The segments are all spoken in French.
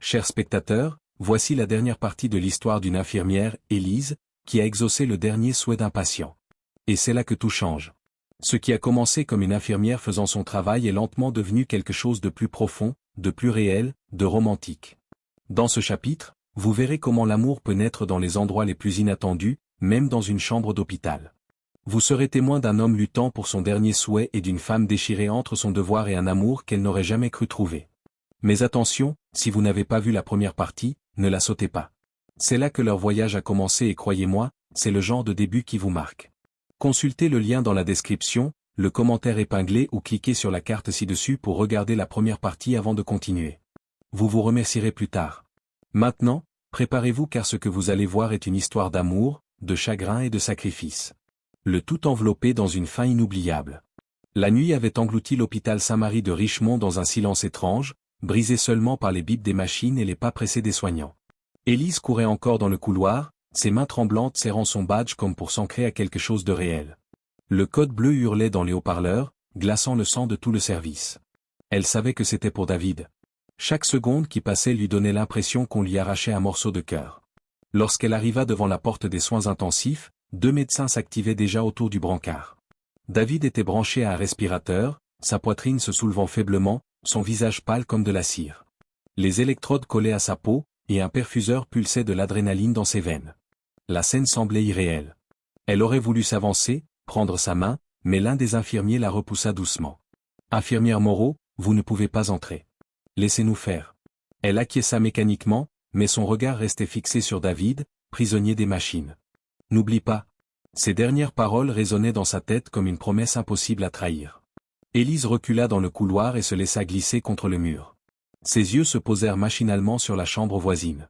Chers spectateurs, voici la dernière partie de l'histoire d'une infirmière, Élise, qui a exaucé le dernier souhait d'un patient. Et c'est là que tout change. Ce qui a commencé comme une infirmière faisant son travail est lentement devenu quelque chose de plus profond, de plus réel, de romantique. Dans ce chapitre, vous verrez comment l'amour peut naître dans les endroits les plus inattendus, même dans une chambre d'hôpital. Vous serez témoin d'un homme luttant pour son dernier souhait et d'une femme déchirée entre son devoir et un amour qu'elle n'aurait jamais cru trouver. Mais attention, si vous n'avez pas vu la première partie, ne la sautez pas. C'est là que leur voyage a commencé et croyez-moi, c'est le genre de début qui vous marque. Consultez le lien dans la description, le commentaire épinglé ou cliquez sur la carte ci-dessus pour regarder la première partie avant de continuer. Vous vous remercierez plus tard. Maintenant, préparez-vous car ce que vous allez voir est une histoire d'amour, de chagrin et de sacrifice. Le tout enveloppé dans une fin inoubliable. La nuit avait englouti l'hôpital Saint-Marie de Richmond dans un silence étrange, brisé seulement par les bips des machines et les pas pressés des soignants. Élise courait encore dans le couloir, ses mains tremblantes serrant son badge comme pour s'ancrer à quelque chose de réel. Le code bleu hurlait dans les haut-parleurs, glaçant le sang de tout le service. Elle savait que c'était pour David. Chaque seconde qui passait lui donnait l'impression qu'on lui arrachait un morceau de cœur. Lorsqu'elle arriva devant la porte des soins intensifs, 2 médecins s'activaient déjà autour du brancard. David était branché à un respirateur, sa poitrine se soulevant faiblement, son visage pâle comme de la cire. Les électrodes collaient à sa peau, et un perfuseur pulsait de l'adrénaline dans ses veines. La scène semblait irréelle. Elle aurait voulu s'avancer, prendre sa main, mais l'un des infirmiers la repoussa doucement. « Infirmière Moreau, vous ne pouvez pas entrer. Laissez-nous faire. » Elle acquiesça mécaniquement, mais son regard restait fixé sur David, prisonnier des machines. « N'oublie pas. » Ces dernières paroles résonnaient dans sa tête comme une promesse impossible à trahir. Élise recula dans le couloir et se laissa glisser contre le mur. Ses yeux se posèrent machinalement sur la chambre voisine.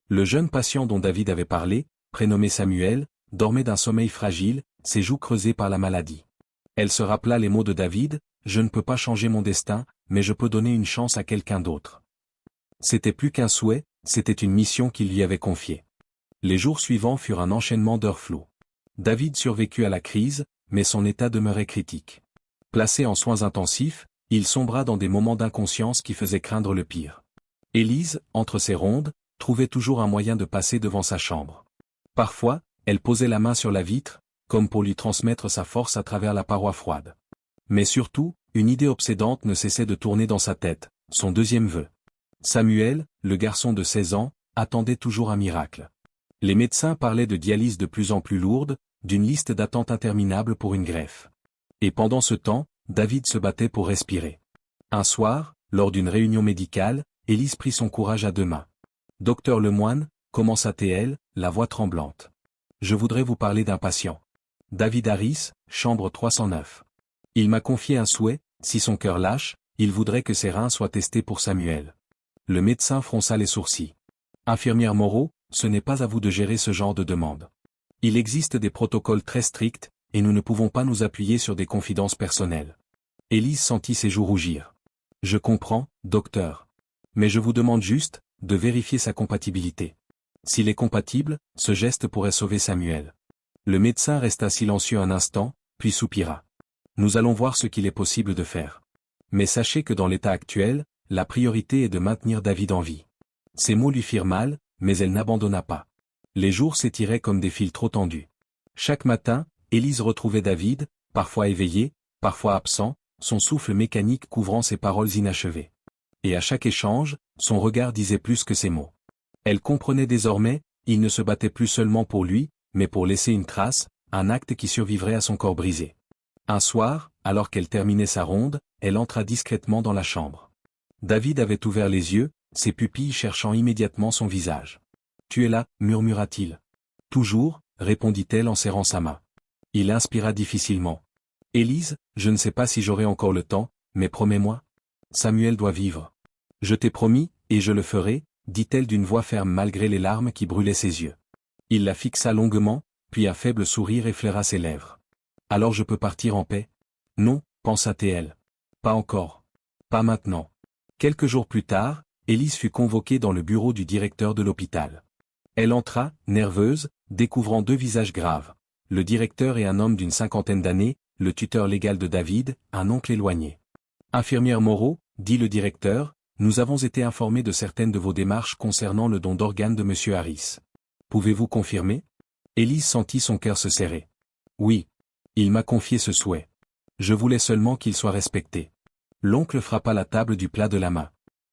Le jeune patient dont David avait parlé, prénommé Samuel, dormait d'un sommeil fragile, ses joues creusées par la maladie. Elle se rappela les mots de David, « Je ne peux pas changer mon destin, mais je peux donner une chance à quelqu'un d'autre. » C'était plus qu'un souhait, c'était une mission qu'il lui avait confiée. Les jours suivants furent un enchaînement d'heures floues. David survécut à la crise, mais son état demeurait critique. Placé en soins intensifs, il sombra dans des moments d'inconscience qui faisaient craindre le pire. Élise, entre ses rondes, trouvait toujours un moyen de passer devant sa chambre. Parfois, elle posait la main sur la vitre, comme pour lui transmettre sa force à travers la paroi froide. Mais surtout, une idée obsédante ne cessait de tourner dans sa tête, son deuxième vœu. Samuel, le garçon de 16 ans, attendait toujours un miracle. Les médecins parlaient de dialyse de plus en plus lourde, d'une liste d'attente interminable pour une greffe. Et pendant ce temps, David se battait pour respirer. Un soir, lors d'une réunion médicale, Élise prit son courage à 2 mains. « Docteur Lemoine » commença-t-elle, la voix tremblante. « Je voudrais vous parler d'un patient. David Harris, chambre 309. Il m'a confié un souhait, si son cœur lâche, il voudrait que ses reins soient testés pour Samuel. » Le médecin fronça les sourcils. « Infirmière Moreau, ce n'est pas à vous de gérer ce genre de demande. Il existe des protocoles très stricts, et nous ne pouvons pas nous appuyer sur des confidences personnelles. » Élise sentit ses joues rougir. « Je comprends, docteur. Mais je vous demande juste, de vérifier sa compatibilité. S'il est compatible, ce geste pourrait sauver Samuel. » Le médecin resta silencieux un instant, puis soupira. « Nous allons voir ce qu'il est possible de faire. Mais sachez que dans l'état actuel, la priorité est de maintenir David en vie. » Ces mots lui firent mal, mais elle n'abandonna pas. Les jours s'étiraient comme des fils trop tendus. Chaque matin, Élise retrouvait David, parfois éveillé, parfois absent, son souffle mécanique couvrant ses paroles inachevées. Et à chaque échange, son regard disait plus que ses mots. Elle comprenait désormais, il ne se battait plus seulement pour lui, mais pour laisser une trace, un acte qui survivrait à son corps brisé. Un soir, alors qu'elle terminait sa ronde, elle entra discrètement dans la chambre. David avait ouvert les yeux, ses pupilles cherchant immédiatement son visage. « Tu es là » murmura-t-il. « Toujours » répondit-elle en serrant sa main. Il inspira difficilement. « Élise, je ne sais pas si j'aurai encore le temps, mais promets-moi. Samuel doit vivre. »« Je t'ai promis, et je le ferai » dit-elle d'une voix ferme malgré les larmes qui brûlaient ses yeux. Il la fixa longuement, puis un faible sourire effleura ses lèvres. « Alors je peux partir en paix ?»« Non, pensa-t-elle. Pas encore. Pas maintenant. » Quelques jours plus tard, Élise fut convoquée dans le bureau du directeur de l'hôpital. Elle entra, nerveuse, découvrant 2 visages graves. Le directeur et un homme d'une 50aine d'années, le tuteur légal de David, un oncle éloigné. « Infirmière Moreau, dit le directeur, Nous avons été informés de certaines de vos démarches concernant le don d'organes de Monsieur Harris. Pouvez-vous confirmer? Élise sentit son cœur se serrer. Oui. Il m'a confié ce souhait. Je voulais seulement qu'il soit respecté. L'oncle frappa la table du plat de la main.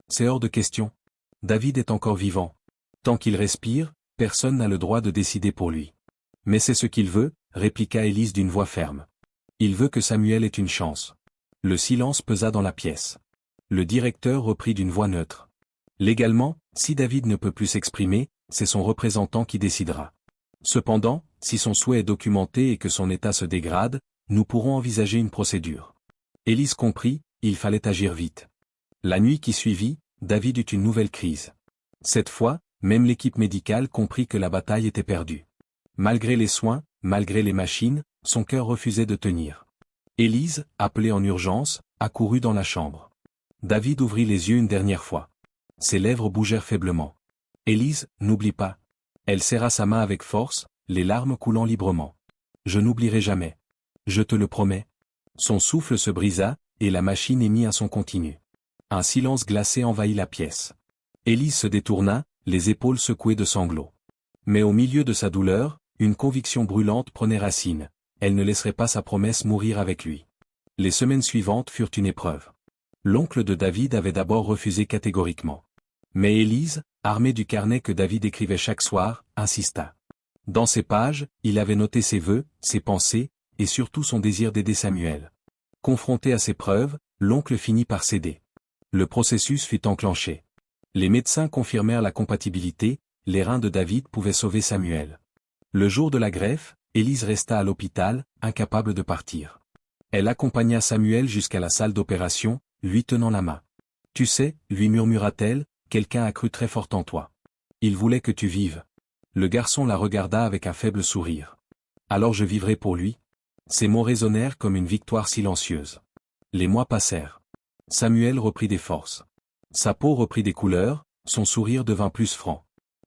C'est hors de question. David est encore vivant. Tant qu'il respire, personne n'a le droit de décider pour lui. Mais c'est ce qu'il veut, répliqua Élise d'une voix ferme. Il veut que Samuel ait une chance. Le silence pesa dans la pièce. Le directeur reprit d'une voix neutre. Légalement, si David ne peut plus s'exprimer, c'est son représentant qui décidera. Cependant, si son souhait est documenté et que son état se dégrade, nous pourrons envisager une procédure. Élise comprit, il fallait agir vite. La nuit qui suivit, David eut une nouvelle crise. Cette fois, même l'équipe médicale comprit que la bataille était perdue. Malgré les soins, malgré les machines, son cœur refusait de tenir. Élise, appelée en urgence, accourut dans la chambre. David ouvrit les yeux une dernière fois. Ses lèvres bougèrent faiblement. Élise, n'oublie pas. Elle serra sa main avec force, les larmes coulant librement. Je n'oublierai jamais. Je te le promets. Son souffle se brisa, et la machine émit un son continu. Un silence glacé envahit la pièce. Élise se détourna, les épaules secouées de sanglots. Mais au milieu de sa douleur, une conviction brûlante prenait racine. Elle ne laisserait pas sa promesse mourir avec lui. Les semaines suivantes furent une épreuve. L'oncle de David avait d'abord refusé catégoriquement. Mais Élise, armée du carnet que David écrivait chaque soir, insista. Dans ces pages, il avait noté ses vœux, ses pensées, et surtout son désir d'aider Samuel. Confronté à ces preuves, l'oncle finit par céder. Le processus fut enclenché. Les médecins confirmèrent la compatibilité, les reins de David pouvaient sauver Samuel. Le jour de la greffe, Élise resta à l'hôpital, incapable de partir. Elle accompagna Samuel jusqu'à la salle d'opération, lui tenant la main. Tu sais, lui murmura-t-elle, quelqu'un a cru très fort en toi. Il voulait que tu vives. Le garçon la regarda avec un faible sourire. Alors je vivrai pour lui. Ces mots résonnèrent comme une victoire silencieuse. Les mois passèrent. Samuel reprit des forces. Sa peau reprit des couleurs, son sourire devint plus franc.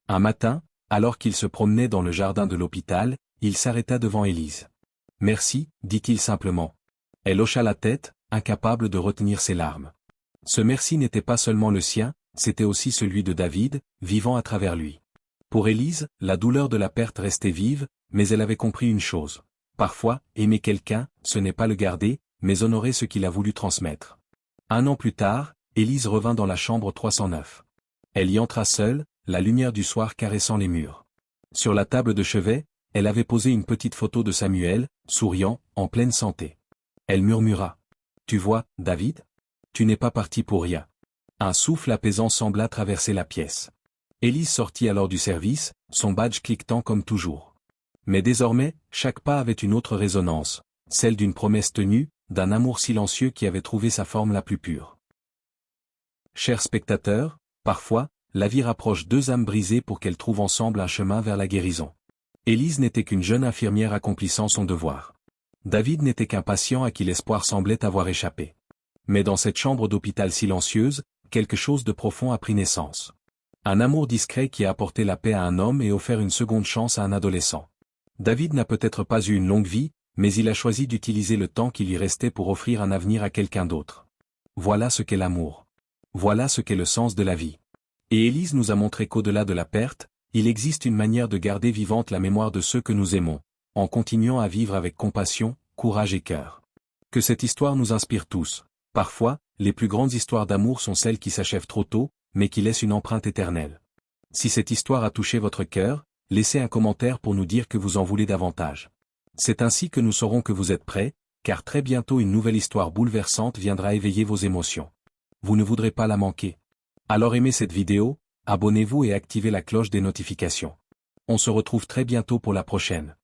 Un matin, alors qu'il se promenait dans le jardin de l'hôpital, il s'arrêta devant Élise. « Merci, dit-il simplement. » Elle hocha la tête, incapable de retenir ses larmes. Ce merci n'était pas seulement le sien, c'était aussi celui de David, vivant à travers lui. Pour Élise, la douleur de la perte restait vive, mais elle avait compris une chose. Parfois, aimer quelqu'un, ce n'est pas le garder, mais honorer ce qu'il a voulu transmettre. Un an plus tard, Élise revint dans la chambre 309. Elle y entra seule, la lumière du soir caressant les murs. Sur la table de chevet, elle avait posé une petite photo de Samuel, souriant, en pleine santé. Elle murmura. « Tu vois, David? Tu n'es pas parti pour rien. » Un souffle apaisant sembla traverser la pièce. Élise sortit alors du service, son badge cliquetant comme toujours. Mais désormais, chaque pas avait une autre résonance, celle d'une promesse tenue, d'un amour silencieux qui avait trouvé sa forme la plus pure. Chers spectateurs, parfois, la vie rapproche deux âmes brisées pour qu'elles trouvent ensemble un chemin vers la guérison. Élise n'était qu'une jeune infirmière accomplissant son devoir. David n'était qu'un patient à qui l'espoir semblait avoir échappé. Mais dans cette chambre d'hôpital silencieuse, quelque chose de profond a pris naissance. Un amour discret qui a apporté la paix à un homme et offert une seconde chance à un adolescent. David n'a peut-être pas eu une longue vie, mais il a choisi d'utiliser le temps qui lui restait pour offrir un avenir à quelqu'un d'autre. Voilà ce qu'est l'amour. Voilà ce qu'est le sens de la vie. Et Élise nous a montré qu'au-delà de la perte, il existe une manière de garder vivante la mémoire de ceux que nous aimons, en continuant à vivre avec compassion, courage et cœur. Que cette histoire nous inspire tous. Parfois, les plus grandes histoires d'amour sont celles qui s'achèvent trop tôt, mais qui laissent une empreinte éternelle. Si cette histoire a touché votre cœur, laissez un commentaire pour nous dire que vous en voulez davantage. C'est ainsi que nous saurons que vous êtes prêts, car très bientôt une nouvelle histoire bouleversante viendra éveiller vos émotions. Vous ne voudrez pas la manquer. Alors aimez cette vidéo, abonnez-vous et activez la cloche des notifications. On se retrouve très bientôt pour la prochaine.